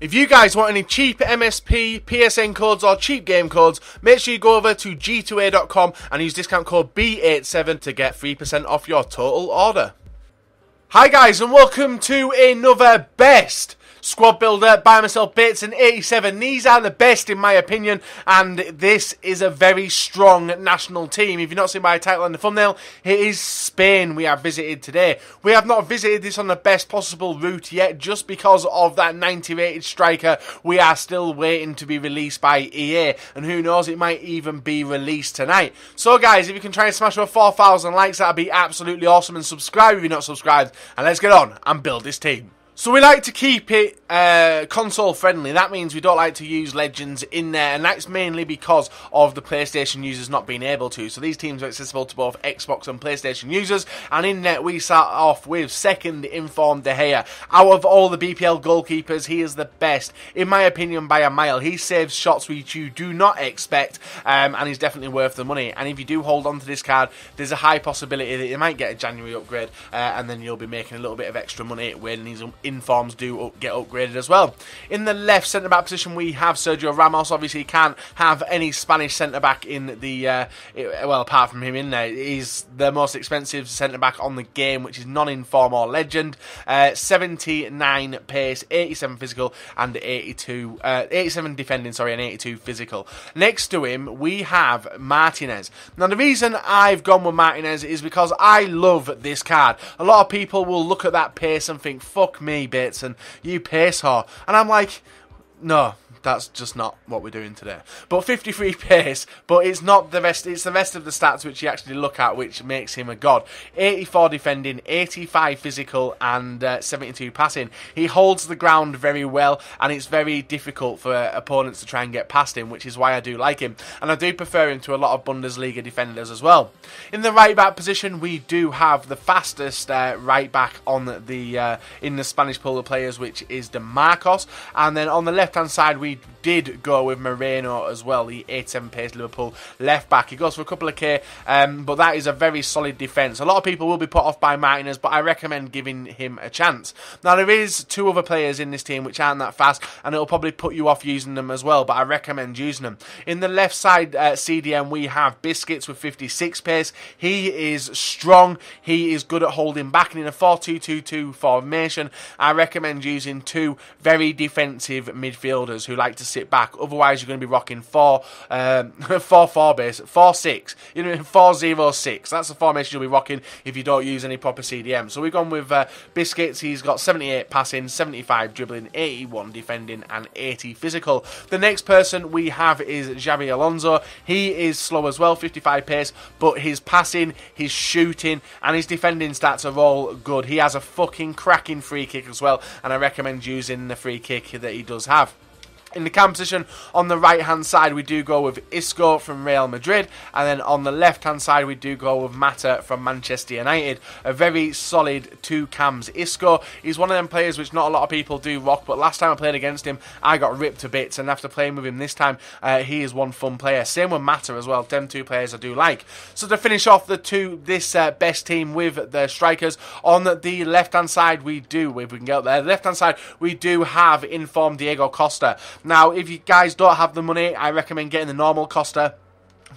If you guys want any cheap MSP, PSN codes or cheap game codes, make sure you go over to g2a.com and use discount code B87 to get 3% off your total order. Hi guys and welcome to another best squad builder by myself, Bateson87. These are the best in my opinion, and this is a very strong national team. If you've not seen my title and the thumbnail, it is Spain we have visited today. We have not visited this on the best possible route yet, just because of that 90 rated striker. We are still waiting to be released by EA, and who knows, it might even be released tonight. So guys, if you can try and smash over 4,000 likes, that'd be absolutely awesome, and subscribe if you're not subscribed, and let's get on and build this team. So we like to keep it console friendly. That means we don't like to use legends in there, and that's mainly because of the PlayStation users not being able to. So these teams are accessible to both Xbox and PlayStation users, and in net we start off with second informed De Gea. Out of all the BPL goalkeepers, he is the best, in my opinion, by a mile. He saves shots which you do not expect, and he's definitely worth the money. And if you do hold on to this card, there's a high possibility that you might get a January upgrade, and then you'll be making a little bit of extra money when these informs do get upgraded as well. In the left centre-back position we have Sergio Ramos. Obviously he can't have any Spanish centre-back in the, well, apart from him in there. He's the most expensive centre-back on the game, which is non-inform or legend. 79 pace, 87 physical, and 87 defending, sorry, and 82 physical. Next to him we have Martinez. Now the reason I've gone with Martinez is because I love this card. A lot of people will look at that pace and think, fuck me, Bateson, you pace whore. And I'm like, no, that's just not what we're doing today. But 53 pace, but it's not the rest, it's the rest of the stats which you actually look at which makes him a god. 84 defending, 85 physical, and 72 passing. He holds the ground very well, and it's very difficult for opponents to try and get past him, which is why I do like him. And I do prefer him to a lot of Bundesliga defenders as well. In the right back position, we do have the fastest right back on the in the Spanish pool of players, which is De Marcos. And then on the left hand side, we did go with Moreno as well, the 87 pace Liverpool left back. He goes for a couple of K, but that is a very solid defence. A lot of people will be put off by Martinez, but I recommend giving him a chance. Now there is two other players in this team which aren't that fast, and it'll probably put you off using them as well, but I recommend using them. In the left side CDM we have Biscuits with 56 pace. He is strong, he is good at holding back, and in a 4-2-2-2 formation I recommend using two very defensive midfielders who like to sit back. Otherwise you're going to be rocking 4-4 base, 4-6, you know, 4-0-6. That's the formation you'll be rocking if you don't use any proper CDM. So we've gone with Biscuits. He's got 78 passing, 75 dribbling, 81 defending, and 80 physical. The next person we have is Jami Alonso. He is slow as well, 55 pace, but his passing, his shooting, and his defending stats are all good. He has a fucking cracking free kick as well, and I recommend using the free kick that he does have. In the cam position, on the right-hand side, we do go with Isco from Real Madrid. And then on the left-hand side, we do go with Mata from Manchester United. A very solid two cams. Isco is one of them players which not a lot of people do rock. But last time I played against him, I got ripped to bits. And after playing with him this time, he is one fun player. Same with Mata as well. Them two players I do like. So to finish off this best team with the strikers, on the left-hand side, we do, if we can get up there, the left-hand side, we do have informed Diego Costa. Now, if you guys don't have the money, I recommend getting the normal Costa.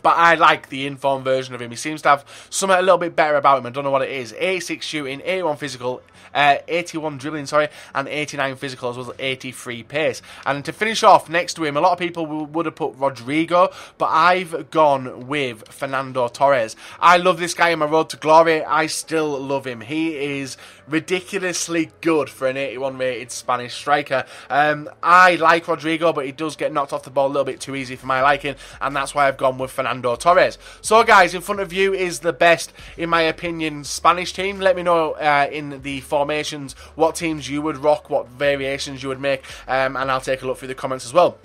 But I like the informed version of him. He seems to have something a little bit better about him. I don't know what it is. 86 shooting, 81 physical, 81 dribbling, sorry, and 89 physical, as well as 83 pace. And to finish off, next to him, a lot of people would have put Rodrigo, but I've gone with Fernando Torres. I love this guy in my road to glory. I still love him. He is ridiculously good for an 81 rated Spanish striker. I like Rodrigo, but he does get knocked off the ball a little bit too easy for my liking, and that's why I've gone with Fernando Torres. So guys, in front of you is the best, in my opinion, Spanish team. Let me know in the formations what teams you would rock, what variations you would make, and I'll take a look through the comments as well.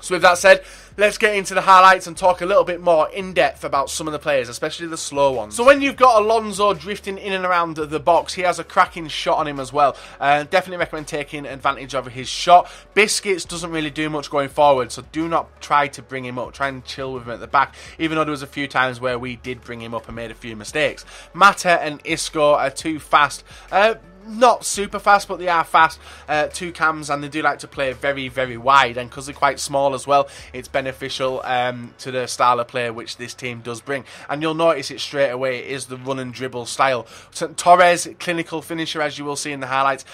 So with that said, let's get into the highlights and talk a little bit more in depth about some of the players, especially the slow ones. So when you've got Alonso drifting in and around the box, he has a cracking shot on him as well. Definitely recommend taking advantage of his shot. Biscuits doesn't really do much going forward, so do not try to bring him up. Try and chill with him at the back, even though there was a few times where we did bring him up and made a few mistakes. Mata and Isco are too fast. not super fast, but they are fast. Two cams, and they do like to play very, very wide. And because they're quite small as well, it's beneficial to the style of play which this team does bring. And you'll notice it straight away. It is the run and dribble style. Torres, clinical finisher, as you will see in the highlights.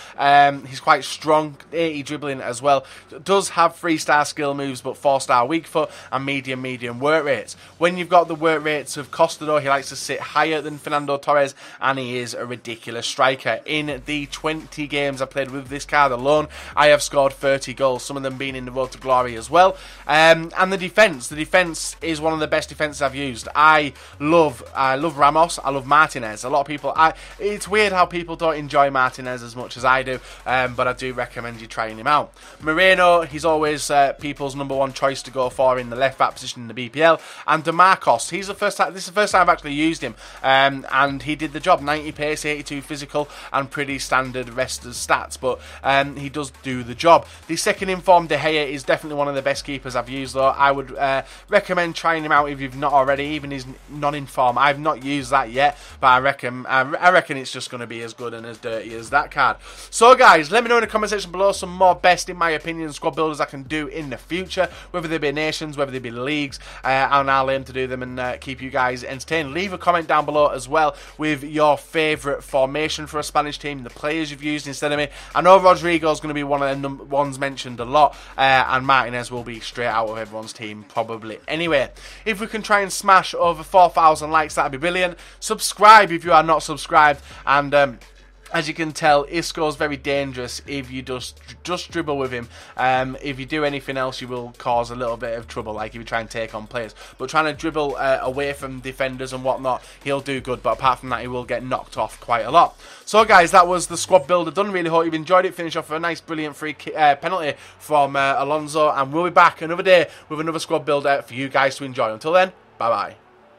He's quite strong, 80 dribbling as well. Does have 3-star skill moves, but 4-star weak foot and medium work rates. When you've got the work rates of Costa, though, he likes to sit higher than Fernando Torres, and he is a ridiculous striker. In the 20 games I played with this card alone, I have scored 30 goals, some of them being in the road to glory as well. And the defence is one of the best defences I've used. I love Ramos, I love Martinez. A lot of people, it's weird how people don't enjoy Martinez as much as I do, but I do recommend you trying him out. Moreno, he's always people's #1 choice to go for in the left back position in the BPL. And DeMarcos, this is the first time I've actually used him, and he did the job. 90 pace, 82 physical, and pretty standard rest of stats, but he does do the job. The second informed De Gea is definitely one of the best keepers I've used, though. I would recommend trying him out if you've not already, even his non-inform. I've not used that yet, but I reckon it's just going to be as good and as dirty as that card. So guys, let me know in the comment section below some more best, in my opinion, squad builders I can do in the future, whether they be nations, whether they be leagues, and I'll aim to do them and keep you guys entertained. Leave a comment down below as well with your favourite formation for a Spanish team, the players you've used instead of me. I know Rodrigo's going to be one of the ones mentioned a lot, and Martinez will be straight out of everyone's team probably. Anyway, if we can try and smash over 4,000 likes, that'd be brilliant. Subscribe if you are not subscribed, and as you can tell, Isco's very dangerous if you just dribble with him. If you do anything else, you will cause a little bit of trouble, like if you try and take on players. But trying to dribble away from defenders and whatnot, he'll do good. But apart from that, he will get knocked off quite a lot. So guys, that was the squad builder done. Really hope you've enjoyed it. Finish off with a nice, brilliant free penalty from Alonso. And we'll be back another day with another squad builder for you guys to enjoy. Until then, bye-bye.